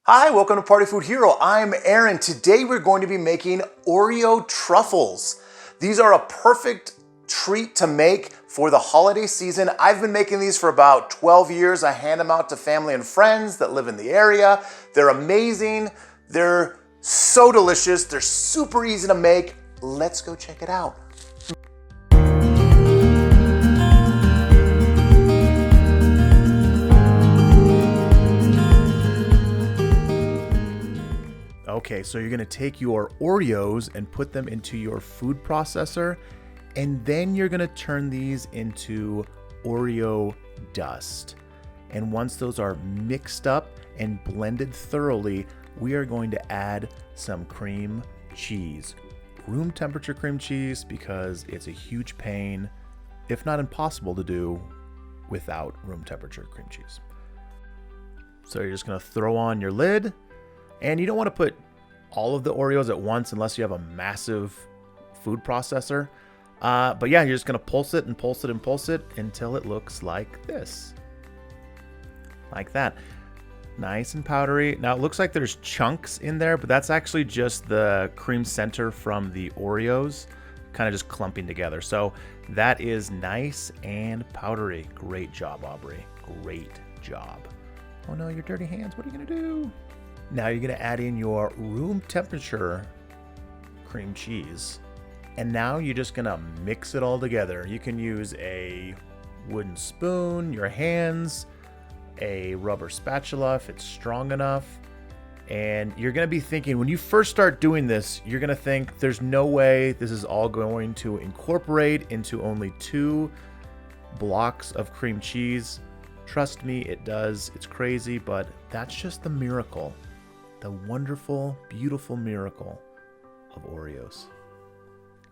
Hi, welcome to Party Food Hero. I'm Aaron. Today we're going to be making Oreo Truffles. These are a perfect treat to make for the holiday season. I've been making these for about 12 years. I hand them out to family and friends that live in the area. They're amazing. They're so delicious. They're super easy to make. Let's go check it out. Okay, so you're gonna take your Oreos and put them into your food processor, and then you're gonna turn these into Oreo dust. And once those are mixed up and blended thoroughly, we are going to add some cream cheese. Room temperature cream cheese, because it's a huge pain, if not impossible to do without room temperature cream cheese. So you're just gonna throw on your lid, and you don't wanna put all of the Oreos at once unless you have a massive food processor. But yeah, you're just gonna pulse it and pulse it and pulse it until it looks like this. Like that. Nice and powdery. Now it looks like there's chunks in there, but that's actually just the cream center from the Oreos kind of just clumping together. So that is nice and powdery. Great job, Aubrey. Great job. Oh no, your dirty hands. What are you gonna do? Now you're gonna add in your room temperature cream cheese. And now you're just gonna mix it all together. You can use a wooden spoon, your hands, a rubber spatula if it's strong enough. And you're gonna be thinking, when you first start doing this, you're gonna think there's no way this is all going to incorporate into only 2 blocks of cream cheese. Trust me, it does. It's crazy, but that's just the miracle. The wonderful, beautiful miracle of Oreos.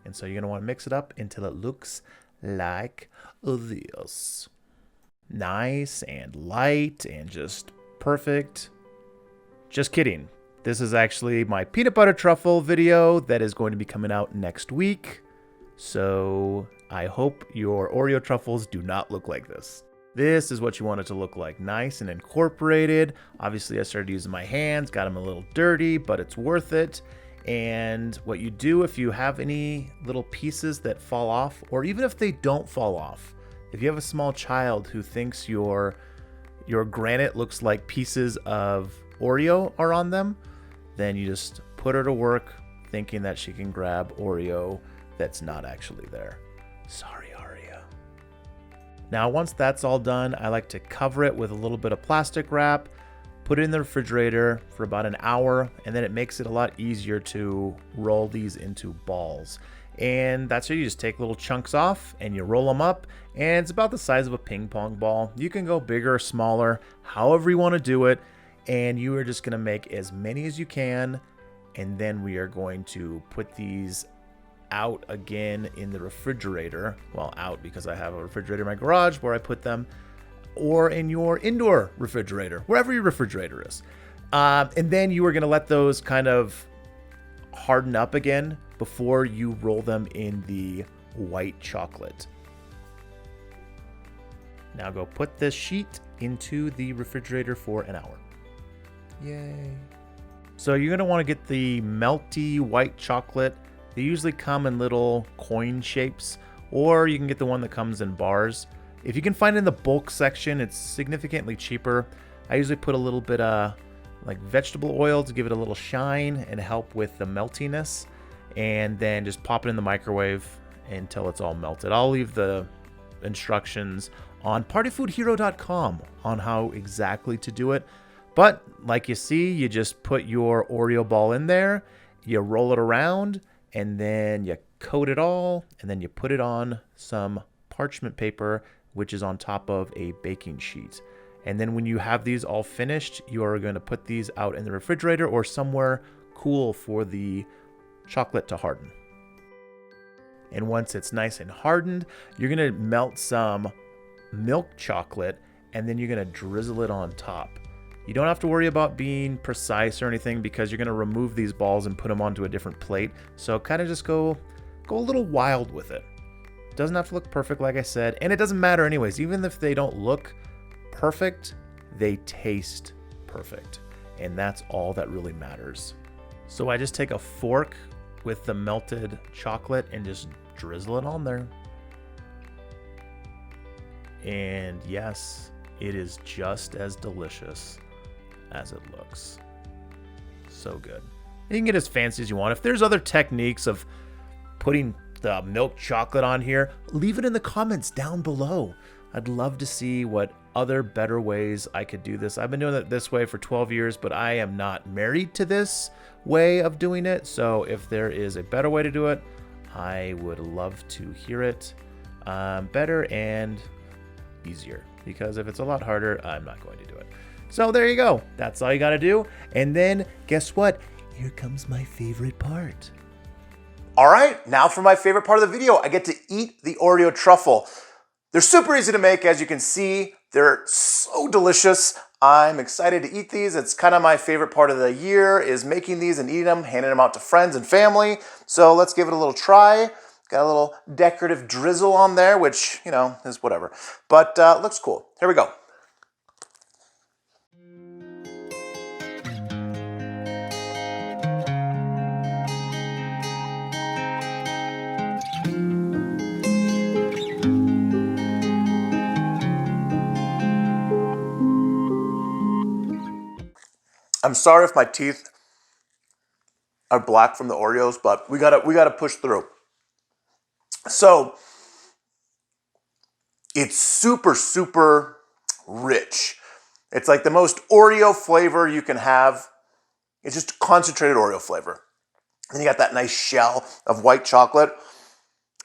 And so you're gonna wanna mix it up until it looks like this. Nice and light and just perfect. Just kidding. This is actually my peanut butter truffle video that is going to be coming out next week. So I hope your Oreo truffles do not look like this. This is what you want it to look like. Nice and incorporated. Obviously, I started using my hands, got them a little dirty, but it's worth it. And what you do, if you have any little pieces that fall off, or even if they don't fall off, if you have a small child who thinks your granite looks like pieces of Oreo are on them, then you just put her to work thinking that she can grab Oreo that's not actually there. Sorry, Aria. Now, once that's all done, I like to cover it with a little bit of plastic wrap, put it in the refrigerator for about an hour, and then it makes it a lot easier to roll these into balls. And that's how you just take little chunks off and you roll them up, and it's about the size of a ping pong ball. You can go bigger or smaller, however you want to do it, and you are just going to make as many as you can, and then we are going to put these out again in the refrigerator. Well, out because I have a refrigerator in my garage where I put them, or in your indoor refrigerator, wherever your refrigerator is. And then you are going to let those kind of harden up again before you roll them in the white chocolate. Now go put this sheet into the refrigerator for an hour. Yay. So you're going to want to get the melty white chocolate. They usually come in little coin shapes, or you can get the one that comes in bars. If you can find it in the bulk section, it's significantly cheaper. I usually put a little bit of like vegetable oil to give it a little shine and help with the meltiness, and then just pop it in the microwave until it's all melted. I'll leave the instructions on partyfoodhero.com on how exactly to do it. But like you see, you just put your Oreo ball in there, you roll it around, and then you coat it all, and then you put it on some parchment paper, which is on top of a baking sheet. And then when you have these all finished, you are going to put these out in the refrigerator or somewhere cool for the chocolate to harden. And once it's nice and hardened, you're going to melt some milk chocolate, and then you're going to drizzle it on top. You don't have to worry about being precise or anything, because you're going to remove these balls and put them onto a different plate. So kind of just go a little wild with it. It doesn't have to look perfect, like I said, and it doesn't matter anyways. Even if they don't look perfect, they taste perfect. and that's all that really matters. So I just take a fork with the melted chocolate and just drizzle it on there. And yes, it is just as delicious as it looks. So good. You can get as fancy as you want. If there's other techniques of putting the milk chocolate on here, leave it in the comments down below. I'd love to see what other better ways I could do this. I've been doing it this way for 12 years, but I am not married to this way of doing it. So if there is a better way to do it, I would love to hear it. Better and easier, because if it's a lot harder, I'm not going to do it. So there you go. That's all you got to do. And then guess what? Here comes my favorite part. All right, now for my favorite part of the video. I get to eat the Oreo truffle. They're super easy to make, as you can see. They're so delicious. I'm excited to eat these. It's kind of my favorite part of the year, is making these and eating them, handing them out to friends and family. So let's give it a little try. Got a little decorative drizzle on there, which, you know, is whatever. But looks cool. Here we go. I'm sorry if my teeth are black from the Oreos, but we gotta push through. So it's super, super rich. It's like the most Oreo flavor you can have. It's just concentrated Oreo flavor. And you got that nice shell of white chocolate.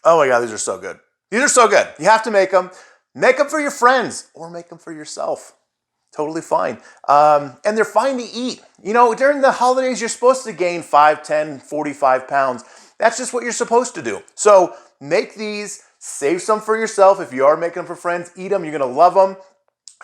Oh my God, these are so good. These are so good. You have to make them. Make them for your friends or make them for yourself. Totally fine. And they're fine to eat. You know, during the holidays, you're supposed to gain 5, 10, 45 pounds. That's just what you're supposed to do. So make these, save some for yourself. If you are making them for friends, eat them. You're going to love them.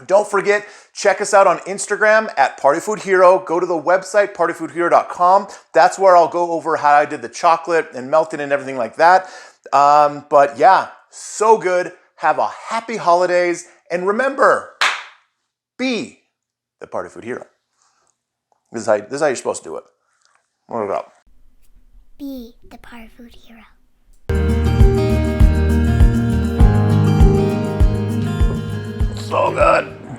Don't forget, check us out on Instagram at partyfoodhero. Go to the website, partyfoodhero.com. That's where I'll go over how I did the chocolate and melting and everything like that. But yeah, so good. Have a happy holidays. And remember, be the party food hero. This is how you're supposed to do it. What about? Be the party food hero. So good.